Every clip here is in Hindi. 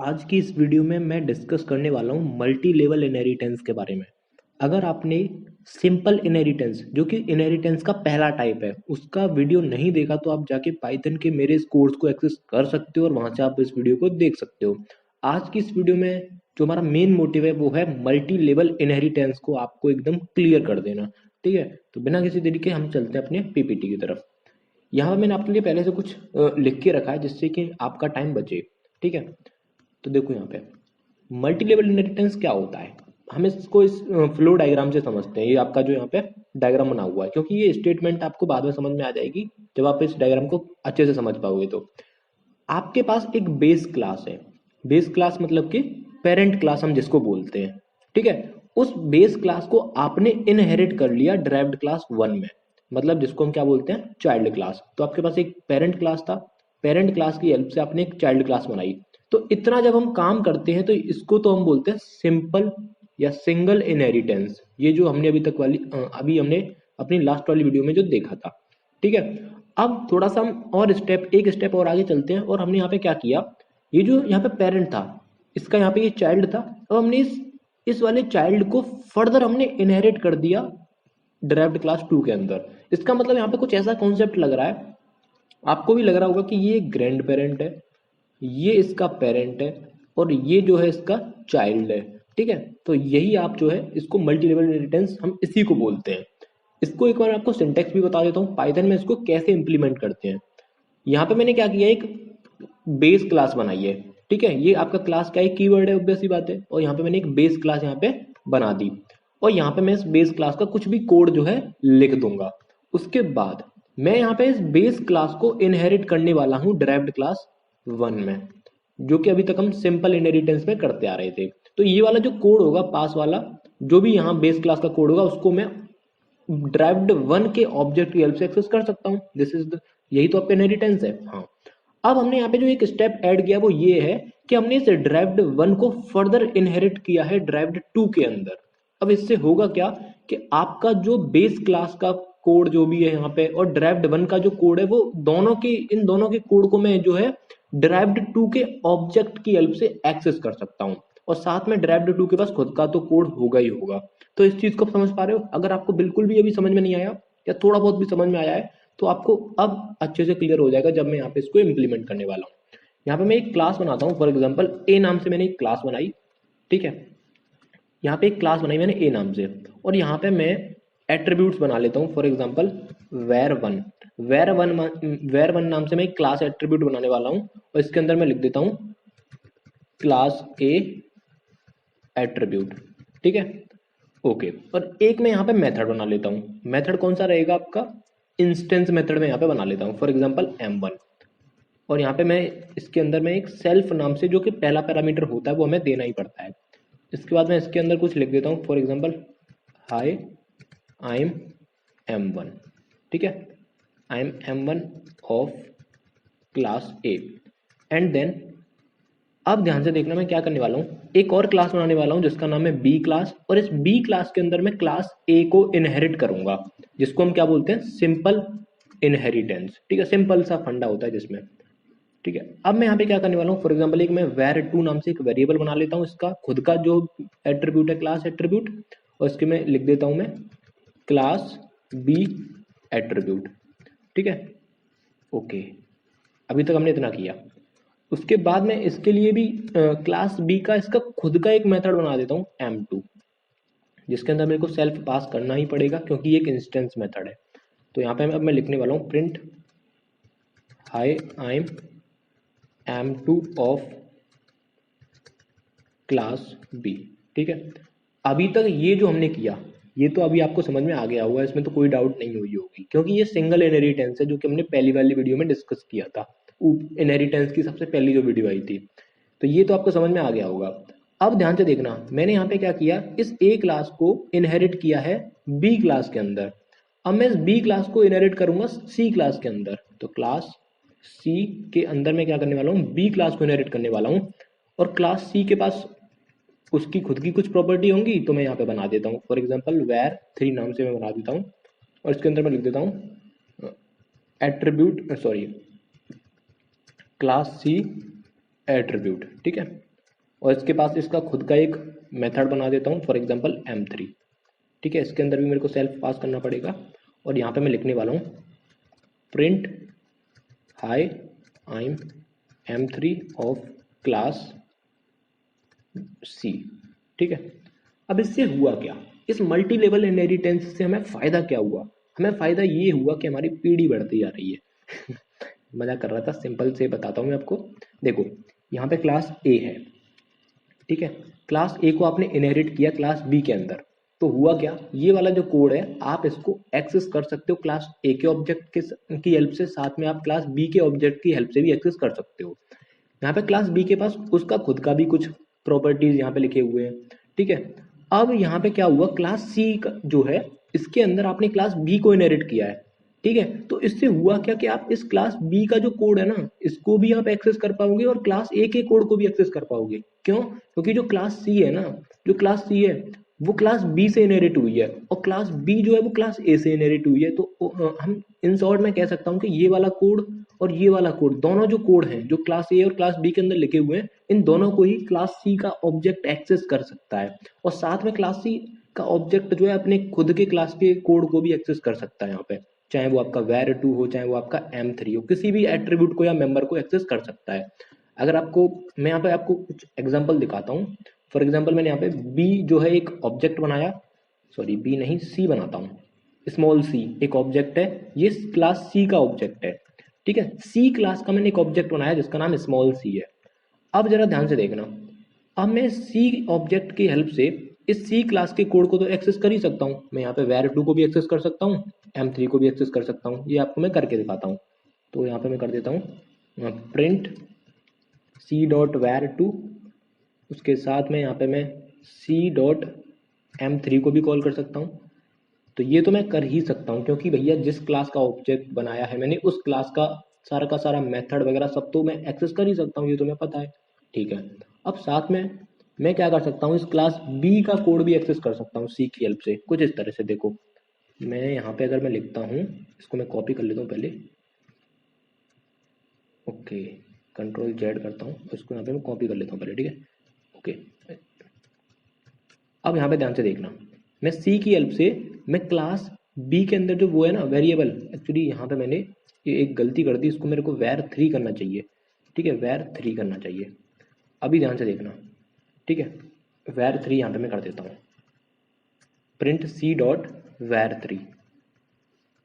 आज की इस वीडियो में मैं डिस्कस करने वाला हूँ मल्टी लेवल इनहेरिटेंस के बारे में। अगर आपने सिंपल इनहेरिटेंस जो कि इनहेरिटेंस का पहला टाइप है उसका वीडियो नहीं देखा तो आप जाके पाइथन के मेरे इस कोर्स को एक्सेस कर सकते हो और वहां से आप इस वीडियो को देख सकते हो। आज की इस वीडियो में जो हमारा मेन मोटिव है वो है मल्टी लेवल इनहेरिटेंस को आपको एकदम क्लियर कर देना। ठीक है, तो बिना किसी देरी के हम चलते हैं अपने पीपीटी की तरफ। यहाँ मैंने आपके लिए पहले से कुछ लिख के रखा है जिससे कि आपका टाइम बचे। ठीक है, तो देखो यहाँ पे मल्टी लेवल इनहेरिटेंस क्या होता है। हम इसको इस फ्लो डायग्राम से समझते हैं। ये आपका जो यहाँ पे डायग्राम बना हुआ है, क्योंकि ये स्टेटमेंट आपको बाद में समझ में आ जाएगी जब आप इस डायग्राम को अच्छे से समझ पाओगे। तो आपके पास एक बेस क्लास है। बेस क्लास मतलब कि पेरेंट क्लास हम जिसको बोलते हैं। ठीक है, उस बेस क्लास को आपने इनहेरिट कर लिया ड्राइव्ड क्लास वन में, मतलब जिसको हम क्या बोलते हैं, चाइल्ड क्लास। तो आपके पास एक पेरेंट क्लास था, पेरेंट क्लास की हेल्प से आपने एक चाइल्ड क्लास बनाई। तो इतना जब हम काम करते हैं तो इसको तो हम बोलते हैं सिंपल या सिंगल इनहेरिटेंस। ये जो हमने अभी तक वाली अभी हमने अपनी लास्ट वाली वीडियो में जो देखा था। ठीक है, अब थोड़ा सा हम और एक स्टेप और आगे चलते हैं। और हमने यहाँ पे क्या किया, ये जो यहाँ पे पेरेंट था, इसका यहाँ पे ये चाइल्ड था। अब हमने इस वाले चाइल्ड को फर्दर हमने इनहेरिट कर दिया ड्राइव्ड क्लास टू के अंदर। इसका मतलब यहाँ पे कुछ ऐसा कॉन्सेप्ट लग रहा है, आपको भी लग रहा होगा कि ये ग्रैंड पेरेंट है, ये इसका पेरेंट है और ये जो है इसका चाइल्ड है। ठीक है, तो यही आप जो है इसको मल्टी लेवल इनहेरिटेंस हम इसी को बोलते हैं। इसको एक बार आपको सिंटेक्स भी बता देता हूँ पाइथन में इसको कैसे इंप्लीमेंट करते हैं। यहाँ पे मैंने क्या किया, एक बेस क्लास बनाई है। ठीक है, ये आपका क्लास का एक कीवर्ड है, ऑब्वियस सी बात है। और यहाँ पे मैंने एक बेस क्लास यहाँ पे बना दी और यहाँ पे मैं इस बेस क्लास का कुछ भी कोड जो है लिख दूंगा। उसके बाद मैं यहाँ पे इस बेस क्लास को इनहेरिट करने वाला हूँ डिराइव्ड क्लास वन में, जो कि अभी तक हम सिंपल इनहेरिटेंस में करते आ रहे थे। तो ये वाला जो कोड होगा पास वाला, जो भी यहाँ बेस क्लास का कोड होगा उसको मैं ड्राइव्ड वन के ऑब्जेक्ट की हेल्प से एक्सेस कर सकता हूँ। दिस इज द, यही तो आपका इनहेरिटेंस है। हाँ, अब हमने यहाँ पे जो एक स्टेप ऐड किया वो ये है कि हमने इस ड्राइव्ड वन को फर्दर इनहेरिट किया है ड्राइव्ड टू के अंदर। अब इससे होगा क्या कि आपका जो बेस क्लास का कोड जो भी है यहाँ पे और ड्राइव्ड वन का जो कोड है, वो दोनों के इन दोनों के कोड को मैं जो है ड्राइव्ड टू के ऑब्जेक्ट की हेल्प से एक्सेस कर सकता हूँ। और साथ में ड्राइव्ड टू के पास खुद का तो कोड होगा ही होगा। तो इस चीज को आप समझ पा रहे हो। अगर आपको बिल्कुल भी अभी समझ में नहीं आया या थोड़ा बहुत भी समझ में आया है तो आपको अब अच्छे से क्लियर हो जाएगा जब मैं यहाँ पे इसको इम्प्लीमेंट करने वाला हूँ। यहाँ पे मैं एक क्लास बनाता हूँ, फॉर एग्जाम्पल ए नाम से मैंने एक क्लास बनाई। ठीक है, यहाँ पे एक क्लास बनाई मैंने ए नाम से और यहाँ पे मैं एट्रीब्यूट्स बना लेता हूँ, for example var one. Var one नाम से मैं एक क्लास एट्रीब्यूट बनाने वाला हूँ और इसके अंदर मैं लिख देता हूँ क्लास ए एट्रीब्यूट। ठीक है, ओके। और एक मैं यहाँ पे मेथड बना लेता हूँ। मेथड कौन सा रहेगा आपका, इंस्टेंस मेथड में यहाँ पे बना लेता हूँ, फॉर एग्जांपल m1। और यहाँ पे मैं इसके अंदर मैं एक सेल्फ नाम से, जो कि पहला पैरामीटर होता है, वो हमें देना ही पड़ता है। इसके बाद मैं इसके अंदर कुछ लिख देता हूँ, for example hi I am m1। ठीक है, I am m1 of class A. And then अब ध्यान से देखना मैं क्या करने वाला हूँ, एक और क्लास बनाने वाला हूँ जिसका नाम है बी क्लास। और इस बी क्लास के अंदर मैं क्लास ए को इनहेरिट करूंगा, जिसको हम क्या बोलते हैं, सिंपल इनहेरिटेंस। ठीक है, सिंपल सा फंडा होता है जिसमें। ठीक है, अब मैं यहाँ पे क्या करने वाला हूँ, फॉर एग्जाम्पल एक मैं वेर टू नाम से एक वेरिएबल बना लेता हूँ, इसका खुद का जो एट्रीब्यूट है क्लास एट्रीब्यूट। और इसके मैं लिख देता हूँ मैं क्लास बी एट्रीब्यूट। ठीक है, ओके। अभी तक हमने इतना किया। उसके बाद मैं इसके लिए भी क्लास बी का इसका खुद का एक मेथड बना देता हूँ m2, जिसके अंदर मेरे को सेल्फ पास करना ही पड़ेगा क्योंकि ये एक इंस्टेंस मेथड है। तो यहाँ पे अब मैं लिखने वाला हूँ print hi I am m2 of class B. ठीक है, अभी तक ये जो हमने किया ये तो अभी आपको समझ में आ गया होगा, इसमें तो कोई डाउट नहीं हुई होगी, क्योंकि ये सिंगल इनहेरिटेंस है जो कि हमने पहली वाली वीडियो में डिस्कस किया था। इनहेरिटेंस की सबसे पहली जो वीडियो आई थी, तो ये तो आपको समझ में आ गया होगा। अब ध्यान से देखना, मैंने यहाँ पे क्या किया, इस ए क्लास को इनहेरिट किया है बी क्लास के अंदर। अब मैं इस बी क्लास को इनहेरिट करूंगा सी क्लास के अंदर। तो क्लास सी के अंदर मैं क्या करने वाला हूँ, बी क्लास को इनहेरिट करने वाला हूँ। और क्लास सी के पास उसकी खुद की कुछ प्रॉपर्टी होंगी, तो मैं यहाँ पे बना देता हूँ, फॉर एग्जाम्पल वेर थ्री नाम से मैं बना देता हूँ। और इसके अंदर मैं लिख देता हूँ attribute, sorry, class C attribute. ठीक है, और इसके पास इसका खुद का एक मेथड बना देता हूँ, फॉर एग्जांपल M3। ठीक है, इसके अंदर भी मेरे को सेल्फ पास करना पड़ेगा और यहाँ पे मैं लिखने वाला हूँ print hi I M M3 of class C। ठीक है, अब इससे हुआ क्या, इस मल्टी लेवल इनहेरिटेंस से हमें फायदा क्या हुआ? हमें फायदा ये हुआ कि हमारी पीढ़ी बढ़ती जा रही है मजा कर रहा था, सिंपल से बताता हूँ मैं आपको। देखो यहाँ पे क्लास ए है, ठीक है, क्लास ए को आपने इनहेरिट किया क्लास बी के अंदर, तो हुआ क्या, ये वाला जो कोड है आप इसको एक्सेस कर सकते हो क्लास ए के ऑब्जेक्ट की हेल्प से, साथ में आप क्लास बी के ऑब्जेक्ट की हेल्प से भी एक्सेस कर सकते हो। यहाँ पे क्लास बी के पास उसका खुद का भी कुछ प्रॉपर्टीज यहाँ पे लिखे हुए हैं। ठीक है, अब यहाँ पे क्या हुआ, क्लास सी जो है इसके अंदर आपने क्लास बी को इनहेरिट किया है। ठीक है, तो इससे हुआ क्या कि आप इस क्लास बी का जो कोड है ना इसको भी आप एक्सेस कर पाओगे और क्लास ए के कोड को भी एक्सेस कर पाओगे। क्यों? क्योंकि जो क्लास सी है ना, जो क्लास सी है वो क्लास बी से इनहेरिट हुई है और क्लास बी जो है वो क्लास ए से इनहेरिट हुई है। तो हम इन शॉर्ट में कह सकता हूँ कि ये वाला कोड और ये वाला कोड, दोनों जो कोड हैं जो क्लास ए और क्लास बी के अंदर लिखे हुए हैं, इन दोनों को ही क्लास सी का ऑब्जेक्ट एक्सेस कर सकता है और साथ में क्लास सी का ऑब्जेक्ट जो है अपने खुद के क्लास के कोड को भी एक्सेस कर सकता है यहाँ पे, चाहे वो आपका var2 हो चाहे वो आपका M3 हो, किसी भी एट्रीब्यूट को या मेंबर को एक्सेस कर सकता है। अगर आपको मैं यहाँ पे आपको कुछ एग्जांपल दिखाता हूँ। फॉर एग्जांपल मैंने यहाँ पे b जो है एक ऑब्जेक्ट बनाया, सॉरी b नहीं c बनाता हूँ, स्मॉल c एक ऑब्जेक्ट है, ये क्लास c का ऑब्जेक्ट है। ठीक है, c क्लास का मैंने एक ऑब्जेक्ट बनाया जिसका नाम स्मॉल c है। अब जरा ध्यान से देखना, अब मैं C ऑब्जेक्ट की हेल्प से इस C क्लास के कोड को तो एक्सेस कर ही सकता हूँ, मैं यहाँ पे var2 को भी एक्सेस कर सकता हूँ, M3 को भी एक्सेस कर सकता हूँ, ये आपको मैं करके दिखाता हूँ। तो यहाँ पे मैं कर देता हूँ प्रिंट C डॉट var2, उसके साथ में यहाँ पे मैं C डॉट M3 को भी कॉल कर सकता हूँ। तो ये तो मैं कर ही सकता हूँ क्योंकि भैया जिस क्लास का ऑब्जेक्ट बनाया है मैंने उस क्लास का सारा मेथड वगैरह सब तो मैं एक्सेस कर ही सकता हूँ, ये तो मैं पता है। ठीक है, अब साथ में मैं क्या कर सकता हूँ, इस क्लास बी का कोड भी एक्सेस कर सकता हूँ सी की हेल्प से, कुछ इस तरह से। देखो मैं यहाँ पे अगर मैं लिखता हूँ, इसको मैं कॉपी कर लेता हूँ पहले, ओके, कंट्रोल जेड करता हूँ, इसको यहाँ पे मैं कॉपी कर लेता हूँ पहले। ठीक है, ओके, अब यहाँ पे ध्यान से देखना, मैं सी की हेल्प से मैं क्लास बी के अंदर जो वो है ना वेरिएबल, एक्चुअली यहाँ पे मैंने ये एक गलती कर दी, इसको मेरे को var3 करना चाहिए। ठीक है, var3 करना चाहिए, अभी ध्यान से देखना। ठीक है, var3 यहाँ पे मैं कर देता हूँ print c dot var3।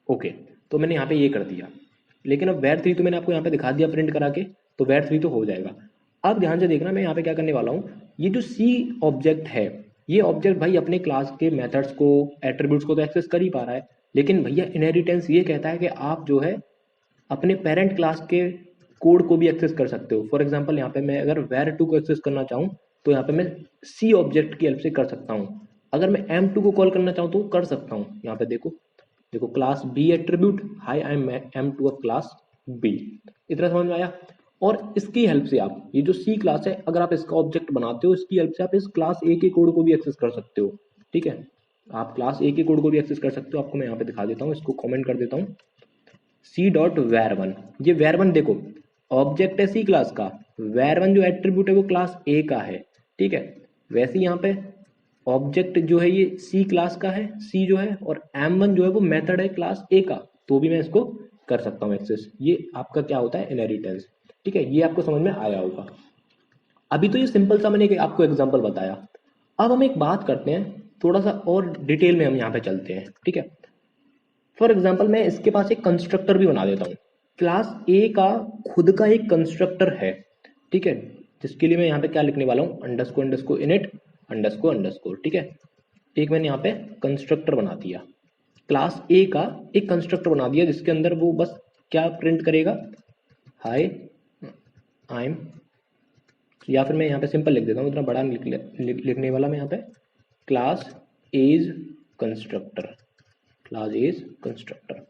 Okay, तो मैंने यहाँ पे ये कर दिया, लेकिन अब var3 तो मैंने आपको यहाँ पे दिखा दिया प्रिंट करा के, तो var3 तो हो जाएगा। अब ध्यान से देखना, मैं यहाँ पे क्या करने वाला हूँ, ये जो c ऑब्जेक्ट है, ये ऑब्जेक्ट भाई अपने क्लास के मेथड्स को एट्रीब्यूट्स को तो एक्सेस कर ही पा रहा है, लेकिन भैया इनहेरिटेंस ये कहता है कि आप जो है अपने पेरेंट क्लास के कोड को भी एक्सेस कर सकते हो। फॉर एग्जांपल यहाँ पे मैं अगर var2 को एक्सेस करना चाहूँ तो यहाँ पे मैं c ऑब्जेक्ट की हेल्प से कर सकता हूँ, अगर मैं m2 को कॉल करना चाहूँ तो कर सकता हूँ। यहाँ पे देखो देखो class b attribute high I am m2 of class b, इतना समझ में आया। और इसकी हेल्प से आप ये जो c क्लास है अगर आप इसका ऑब्जेक्ट बनाते हो, इसकी हेल्प से आप इस क्लास a के कोड को भी एक्सेस कर सकते हो। ठीक है, आप क्लास a के कोड को भी एक्सेस कर सकते हो, आपको मैं यहाँ पे दिखा देता हूँ, इसको कॉमेंट कर देता हूँ c डॉट var1, ये var1 देखो ऑब्जेक्ट है सी क्लास का, var1 जो एट्रीब्यूट है वो क्लास ए का है। ठीक है, वैसे यहाँ पे ऑब्जेक्ट जो है ये सी क्लास का है, सी जो है, और m1 जो है वो मेथड है क्लास ए का, तो भी मैं इसको कर सकता हूँ एक्सेस। ये आपका क्या होता है, इनहेरिटेंस। ठीक है, ये आपको समझ में आया होगा। अभी तो ये सिंपल सा मैंने आपको एग्जाम्पल बताया, अब हम एक बात करते हैं, थोड़ा सा और डिटेल में हम यहाँ पे चलते हैं। ठीक है, फॉर एग्जाम्पल मैं इसके पास एक कंस्ट्रक्टर भी बना देता हूँ, क्लास ए का खुद का एक कंस्ट्रक्टर है। ठीक है, जिसके लिए मैं यहाँ पे क्या लिखने वाला हूँ, underscore underscore init underscore underscore. ठीक है, एक मैंने यहाँ पे कंस्ट्रक्टर बना दिया, क्लास ए का एक कंस्ट्रक्टर बना दिया जिसके अंदर वो बस क्या प्रिंट करेगा, हाय आई एम, या फिर मैं यहाँ पे सिंपल लिख देता हूँ, इतना बड़ा लिखने वाला मैं यहाँ पे, class as constructor, class as constructor.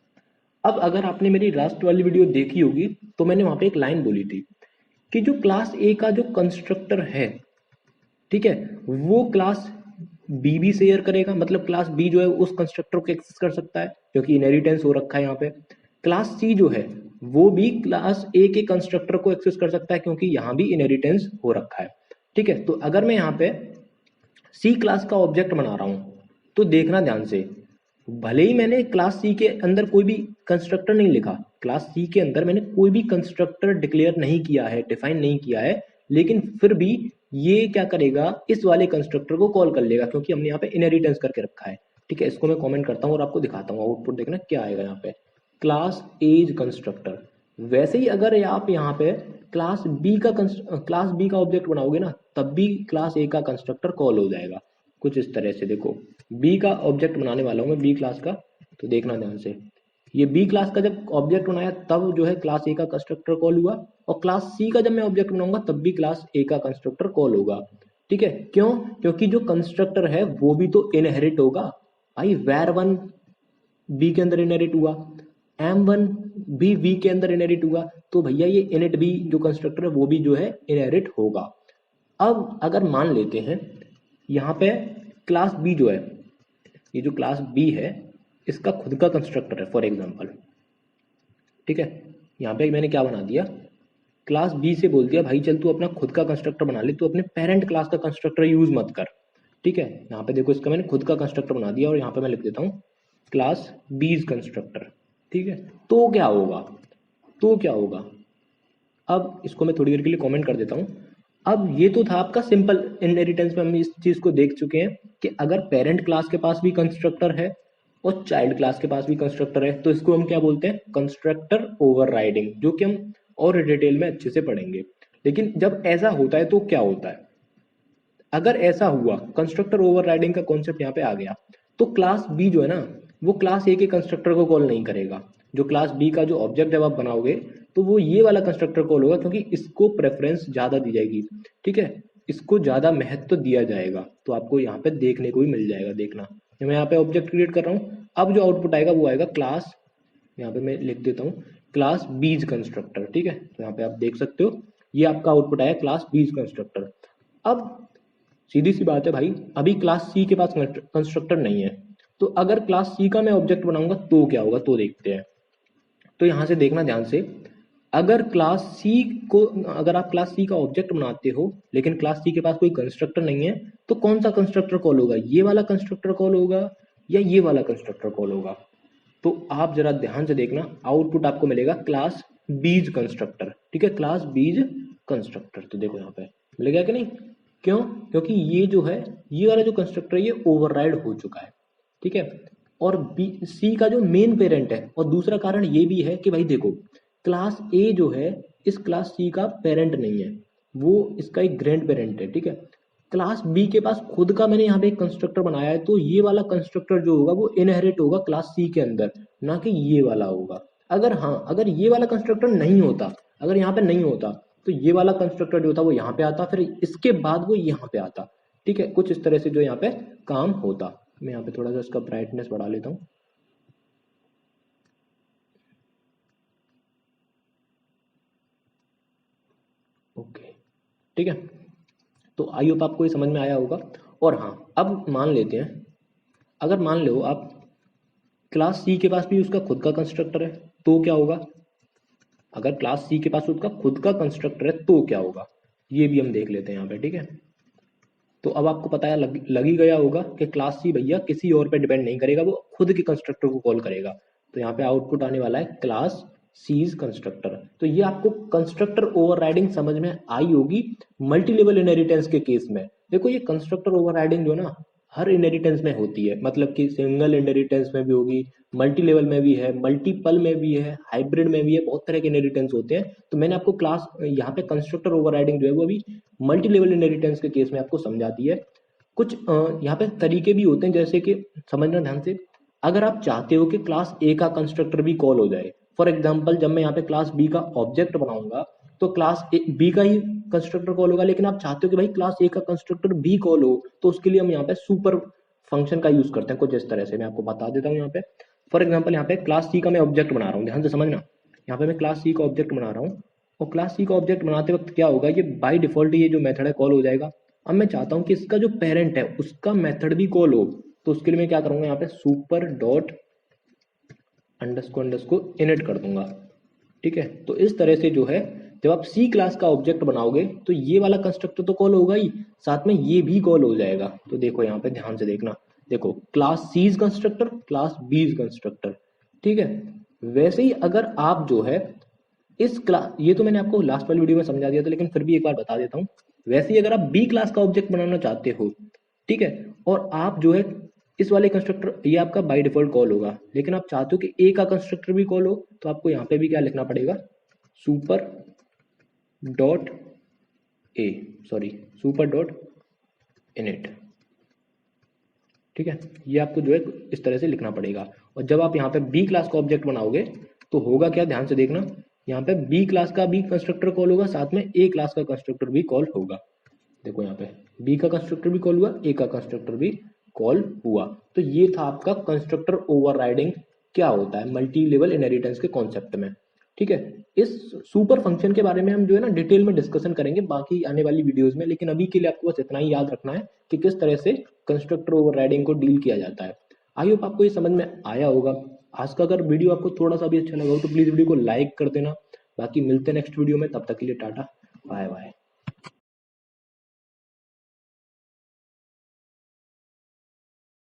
अब अगर आपने मेरी लास्ट वाली वीडियो देखी होगी तो मैंने वहां पे एक लाइन बोली थी कि जो क्लास ए का जो कंस्ट्रक्टर है, ठीक है, वो क्लास बी भी शेयर करेगा, मतलब क्लास बी जो है उस कंस्ट्रक्टर को एक्सेस कर सकता है क्योंकि इनहेरिटेंस हो रखा है यहाँ पे। क्लास सी जो है वो भी क्लास ए के कंस्ट्रक्टर को एक्सेस कर सकता है क्योंकि यहाँ भी इनहेरिटेंस हो रखा है। ठीक है, तो अगर मैं यहाँ पे सी क्लास का ऑब्जेक्ट बना रहा हूँ तो देखना ध्यान से, भले ही मैंने क्लास सी के अंदर कोई भी कंस्ट्रक्टर नहीं लिखा, क्लास सी के अंदर मैंने कोई भी कंस्ट्रक्टर डिक्लेयर नहीं किया है, डिफाइन नहीं किया है, लेकिन फिर भी ये क्या करेगा, इस वाले कंस्ट्रक्टर को कॉल कर लेगा क्योंकि हमने यहाँ पे इनहेरिटेंस करके रखा है। ठीक है, इसको मैं कमेंट करता हूँ और आपको दिखाता हूँ आउटपुट, देखना क्या आएगा यहाँ पे, क्लास एज कंस्ट्रक्टर। वैसे ही अगर आप यहाँ पे क्लास बी का ऑब्जेक्ट बनाओगे ना, तब भी क्लास ए का कंस्ट्रक्टर कॉल हो जाएगा कुछ इस तरह से। देखो बी का ऑब्जेक्ट बनाने वाला हूँ मैं, बी क्लास का, तो देखना ध्यान से, ये बी क्लास का जब ऑब्जेक्ट बनाया तब जो है क्लास ए का कंस्ट्रक्टर कॉल हुआ, और क्लास सी का जब मैं ऑब्जेक्ट बनाऊंगा तब भी क्लास ए का कंस्ट्रक्टर कॉल होगा। ठीक है, क्यों? क्योंकि जो कंस्ट्रक्टर है वो भी तो इनहेरिट होगा भाई, वैर वन बी के अंदर इनहेरिट हुआ, एम वन भी वी के अंदर इनहेरिट हुआ, तो भैया ये इनहेरिट भी जो कंस्ट्रक्टर है वो भी जो है इनहेरिट होगा। अब अगर मान लेते हैं यहाँ पे क्लास बी जो है, ये जो क्लास बी है इसका खुद का कंस्ट्रक्टर है फॉर एग्जांपल। ठीक है, यहाँ पे मैंने क्या बना दिया, क्लास बी से बोल दिया भाई चल तू अपना खुद का कंस्ट्रक्टर बना ले, तू अपने पेरेंट क्लास का कंस्ट्रक्टर यूज मत कर। ठीक है, यहाँ पे देखो इसका मैंने खुद का कंस्ट्रक्टर बना दिया और यहाँ पे मैं लिख देता हूँ क्लास बीज कंस्ट्रक्टर। ठीक है, तो क्या होगा, तो क्या होगा, अब इसको मैं थोड़ी देर के लिए कमेंट कर देता हूँ। अब ये तो था आपका सिंपल इनहेरिटेंस में, हम इस चीज को देख चुके हैं कि अगर पेरेंट क्लास के पास भी कंस्ट्रक्टर है और चाइल्ड क्लास के पास भी कंस्ट्रक्टर है तो इसको हम क्या बोलते हैं, कंस्ट्रक्टर ओवरराइडिंग, जो कि हम और डिटेल में अच्छे से पढ़ेंगे। लेकिन जब ऐसा होता है तो क्या होता है, अगर ऐसा हुआ, कंस्ट्रक्टर ओवरराइडिंग का कॉन्सेप्ट यहाँ पे आ गया, तो क्लास बी जो है ना वो क्लास ए के कंस्ट्रक्टर को कॉल नहीं करेगा, जो क्लास बी का जो ऑब्जेक्ट जब आप बनाओगे तो वो ये वाला कंस्ट्रक्टर कॉल होगा क्योंकि इसको प्रेफरेंस ज्यादा दी जाएगी। ठीक है, इसको ज्यादा महत्व दिया जाएगा, तो आपको यहाँ पे देखने को भी मिल जाएगा। देखना मैं यहाँ पे ऑब्जेक्ट क्रिएट कर रहा हूँ, अब जो आउटपुट आएगा वो आएगा क्लास, यहाँ पे मैं लिख देता हूँ क्लास बीज कंस्ट्रक्टर। ठीक है, तो यहाँ पे आप देख सकते हो ये आपका आउटपुट आया क्लास बीज कंस्ट्रक्टर। अब सीधी सी बात है भाई, अभी क्लास सी के पास कंस्ट्रक्टर नहीं है, तो अगर क्लास सी का मैं ऑब्जेक्ट बनाऊंगा तो क्या होगा, तो देखते हैं। तो यहां से देखना ध्यान से, अगर क्लास सी को, अगर आप क्लास सी का ऑब्जेक्ट बनाते हो लेकिन क्लास सी के पास कोई कंस्ट्रक्टर नहीं है, तो कौन सा कंस्ट्रक्टर कॉल होगा, ये वाला कंस्ट्रक्टर कॉल होगा या ये वाला कंस्ट्रक्टर कॉल होगा? तो आप जरा ध्यान से देखना, आउटपुट आपको मिलेगा क्लास बीज कंस्ट्रक्टर। ठीक है, क्लास बीज कंस्ट्रक्टर, तो देखो यहाँ पे मिल गया कि नहीं, क्यों? क्योंकि ये जो है, ये वाला जो कंस्ट्रक्टर है ये ओवरराइड हो चुका है। ठीक है, और बी सी का जो मेन पेरेंट है, और दूसरा कारण ये भी है कि भाई देखो क्लास ए जो है इस क्लास सी का पेरेंट नहीं है, वो इसका एक ग्रैंड पेरेंट है। ठीक है, क्लास बी के पास खुद का मैंने यहाँ पे एक कंस्ट्रक्टर बनाया है, तो ये वाला कंस्ट्रक्टर जो होगा वो इनहेरिट होगा क्लास सी के अंदर, ना कि ये वाला होगा। अगर हाँ, अगर ये वाला कंस्ट्रक्टर नहीं होता, अगर यहाँ पे नहीं होता, तो ये वाला कंस्ट्रक्टर जो था वो यहाँ पे आता, फिर इसके बाद वो यहाँ पे आता। ठीक है, कुछ इस तरह से जो यहाँ पे काम होता। मैं यहाँ पे थोड़ा सा इसका ब्राइटनेस बढ़ा लेता हूँ। ओके, ठीक है, तो आई होप आपको ये समझ में आया होगा। और हाँ, अब मान लेते हैं, अगर मान लो आप क्लास सी के पास भी उसका खुद का कंस्ट्रक्टर है तो क्या होगा, अगर क्लास सी के पास उसका खुद का कंस्ट्रक्टर है तो क्या होगा, ये भी हम देख लेते हैं यहाँ पे। ठीक है, तो अब आपको पता है, लग ही गया होगा कि क्लास सी भैया किसी और पे डिपेंड नहीं करेगा, वो खुद के कंस्ट्रक्टर को कॉल करेगा। तो यहाँ पे आउटपुट आने वाला है क्लास सीज कंस्ट्रक्टर। तो ये आपको कंस्ट्रक्टर ओवरराइडिंग समझ में आई होगी मल्टी लेवल इनहेरिटेंस के केस में। देखो ये कंस्ट्रक्टर ओवरराइडिंग जो ना हर इनहेरिटेंस में होती है, मतलब कि सिंगल इनहेरिटेंस में भी होगी, मल्टी लेवल में भी है, मल्टीपल में भी है, हाइब्रिड में भी है, बहुत तरह के इनहेरिटेंस होते हैं। तो मैंने आपको क्लास यहाँ पे कंस्ट्रक्टर ओवरराइडिंग जो है वो अभी मल्टी लेवल इनहेरिटेंस के केस में आपको समझा दी है। कुछ यहाँ पे तरीके भी होते हैं, जैसे कि समझना ध्यान से, अगर आप चाहते हो कि क्लास ए का कंस्ट्रक्टर भी कॉल हो जाए, फॉर एग्जांपल जब मैं यहाँ पे क्लास बी का ऑब्जेक्ट बनाऊंगा तो क्लास बी का ही कंस्ट्रक्टर कॉल होगा, लेकिन आप चाहते हो कि भाई क्लास ए का कंस्ट्रक्टर भी कॉल हो, तो उसके लिए हम यहाँ पे सुपर फंक्शन का यूज करते हैं कुछ इस तरह से। मैं आपको बता देता हूँ यहाँ पे, फॉर एग्जाम्पल यहाँ पे क्लास सी का मैं ऑब्जेक्ट बना रहा हूँ, ध्यान से समझना, यहाँ पे मैं क्लास सी का ऑब्जेक्ट बना रहा हूँ, और क्लास सी का ऑब्जेक्ट बनाते वक्त क्या होगा, ये बाय डिफॉल्ट ये जो मेथड है कॉल हो जाएगा। अब मैं चाहता हूँ कि इसका जो पेरेंट है उसका मेथड भी कॉल हो, तो उसके लिए मैं क्या करूंगा, यहाँ पे super dot underscore underscore init कर दूंगा। ठीक है, तो इस तरह से जो है जब आप सी क्लास का ऑब्जेक्ट बनाओगे तो ये वाला कंस्ट्रक्टर तो कॉल होगा ही, साथ में ये भी कॉल हो जाएगा। तो देखो यहाँ पे ध्यान से देखना, देखो क्लास सीज कंस्ट्रक्टर, क्लास बीज कंस्ट्रक्टर, ठीक है। वैसे ही अगर आप जो है इस क्लास, ये तो मैंने आपको लास्ट वाली वीडियो में समझा दिया था, लेकिन फिर भी एक बार बता देता हूँ। वैसे ही अगर आप बी क्लास का ऑब्जेक्ट बनाना चाहते हो, ठीक है, और आप जो है इस वाले कंस्ट्रक्टर, ये आपका बाय डिफॉल्ट कॉल होगा, लेकिन आप चाहते हो कि ए का कंस्ट्रक्टर भी कॉल हो, तो आपको यहाँ पे भी क्या लिखना पड़ेगा, super dot A, sorry super dot init, ठीक है। ये आपको जो है इस तरह से लिखना पड़ेगा। और जब आप यहाँ पे बी क्लास का ऑब्जेक्ट बनाओगे तो होगा क्या, ध्यान से देखना, यहाँ पे बी क्लास का भी कंस्ट्रक्टर कॉल होगा, साथ में ए क्लास का कंस्ट्रक्टर भी कॉल होगा। देखो यहाँ पे बी का कंस्ट्रक्टर भी कॉल हुआ, ए का कंस्ट्रक्टर भी कॉल हुआ। तो ये था आपका कंस्ट्रक्टर ओवरराइडिंग क्या होता है मल्टी लेवल इनहेरिटेंस के कॉन्सेप्ट में, ठीक है। इस सुपर फंक्शन के बारे में हम जो है ना डिटेल में डिस्कशन करेंगे बाकी आने वाली वीडियोस में, लेकिन अभी के लिए आपको बस इतना ही याद रखना है कि किस तरह से कंस्ट्रक्टर ओवरराइडिंग को डील किया जाता है। आई होप आपको ये समझ में आया होगा। आज का अगर वीडियो आपको थोड़ा सा भी अच्छा लगा हो तो प्लीज वीडियो को लाइक कर देना। बाकी मिलते हैं नेक्स्ट वीडियो में, तब तक के लिए टाटा बाय बाय।